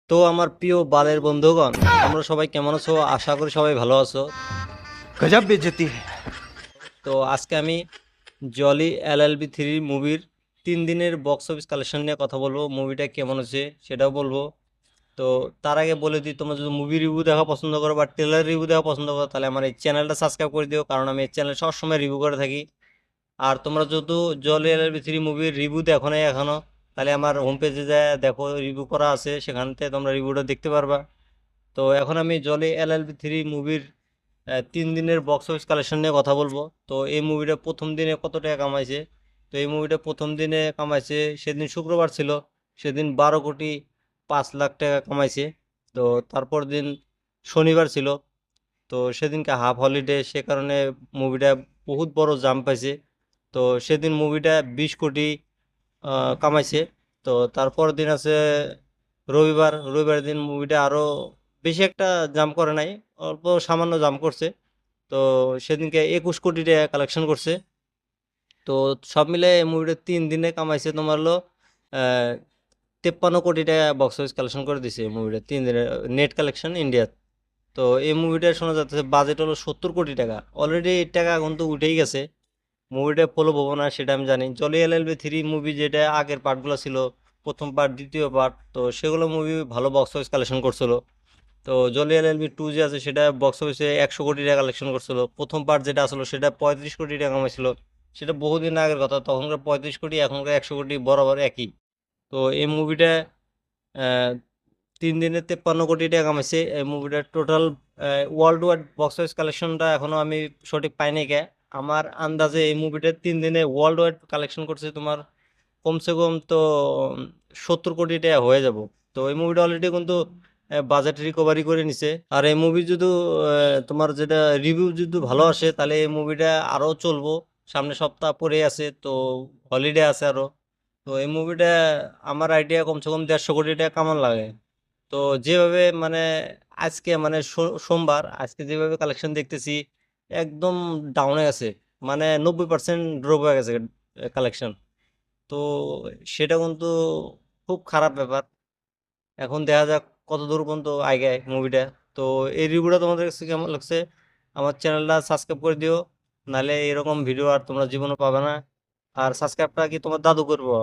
তো আমার প্রিয় বালের বন্ধুগণ, তোমরা সবাই কেমন আছো? আশা করি সবাই ভালো আছো। गजब बेइज्जती है। তো আজকে আমি জলি LLB 3 মুভির 3 দিনের বক্স অফিস কালেকশন নিয়ে কথা বলবো। মুভিটা কেমন হচ্ছে সেটাও বলবো। তো তার আগে বলে দিই, তোমরা যদি মুভি রিভিউ দেখা পছন্দ করো বা ট্রেলার রিভিউ দেখা পছন্দ করো, তাহলে আমার এই চ্যানেলটা সাবস্ক্রাইব করে দিও, কারণ আমি এই চ্যানেল সবসময় রিভিউ করে থাকি। আর তোমরা যদি জলি LLB 3 মুভির রিভিউ দেখো নাই এখনো, তাহলে আমার হোম পেজে যায় দেখো, রিভিউ করা আছে, সেখান থেকে তোমরা রিভিউটা দেখতে পারবা। তো এখন আমি জলি LLB 3 মুভির 3 দিনের বক্স অফিস কালেকশন নিয়ে কথা বলবো। তো এই মুভিটা প্রথম দিনে কত টাকা কামাইছে? তো এই মুভিটা প্রথম দিনে কামাইছে, সেদিন শুক্রবার ছিল, সেদিন 12,05,00,000 টাকা কামাইছে। তো তারপর দিন শনিবার ছিল, তো সেদিনকে হাফ হলিডে, সে কারণে মুভিটা বহুত বড় জাম্প পাইছে। তো সেদিন মুভিটা 20 কোটি কামাইছে। তো তারপর দিন আছে রবিবার। রবিবার দিন মুভিটা আরও বেশি একটা জাম্প করে নাই, অল্প সামান্য জাম্প করছে। তো সেদিনকে 21 কোটি টাকা কালেকশন করছে। তো সব মিলে মুভিটা 3 দিনে কামাইছে তোমার হলো 53 কোটি টাকা বক্স অফিস কালেকশন করে দিছে মুভিটা 3 দিনে, নেট কালেকশন ইন্ডিয়া। তো এই মুভিটা শোনা যাচ্ছে বাজেট হলো 70 কোটি টাকা। অলরেডি এই টাকা কিন্তু উঠেই গেছে। মুভিটা ফলো হবো না সেটা আমি জানি। জলি LLB 3 মুভি যেটা আগের পার্টগুলো ছিল, প্রথম পার্ট দ্বিতীয় পার্ট, তো সেগুলো মুভি ভালো বক্স অফিস কালেকশন করছিল। তো জলি LLB 2 যে আছে সেটা বক্স অফিসে 100 কোটি টাকা কালেকশন করছিল। প্রথম পার্ট যেটা আসলো সেটা 35 কোটি টাকা কামাইছিল। সেটা বহুদিন আগের কথা, তখনকার 35 কোটি, এখনকার 100 কোটি বরাবর একই। তো এই মুভিটা 3 দিনে 53 কোটি টাকা কামাইছে। এই মুভিটার total world wide box office কালেকশনটা এখনো আমি সঠিক পাইনি কে। আমার আন্দাজে এই মুভিটা 3 দিনে ওয়ার্ল্ড ওয়াইড কালেকশন করছে তোমার কমসে কম তো 70 কোটি টাকা হয়ে যাব। তো এই মুভিটা অলরেডি কিন্তু বাজেট রিকভারি করে নিছে। আর এই মুভি যদি তোমার যেটা রিভিউ যদি ভালো আসে, তাহলে এই মুভিটা আরও চলবো। সামনে সপ্তাহ পরে আছে, তো হলিডে আছে আরও। তো এই মুভিটা আমার আইডিয়া কমসে কম 150 কোটি টাকা কামান লাগে। তো যেভাবে মানে আজকে মানে সোমবার, আজকে যেভাবে কালেকশন দেখতেছি একদম ডাউনে গেছে, মানে 90% ড্রপ হয়ে গেছে কালেকশন। তো সেটা কিন্তু খুব খারাপ ব্যাপার। এখন দেখা যাক কত দূর পর্যন্ত আগায় মুভিটা। তো এই রিভিউটা তোমাদের কাছে কেমন লাগছে? আমার চ্যানেলটা সাবস্ক্রাইব করে দিও, নাহলে এরকম ভিডিও আর তোমরা জীবনে পাবে না। আর সাবস্ক্রাইবটা কি তোমার দাদু করবো?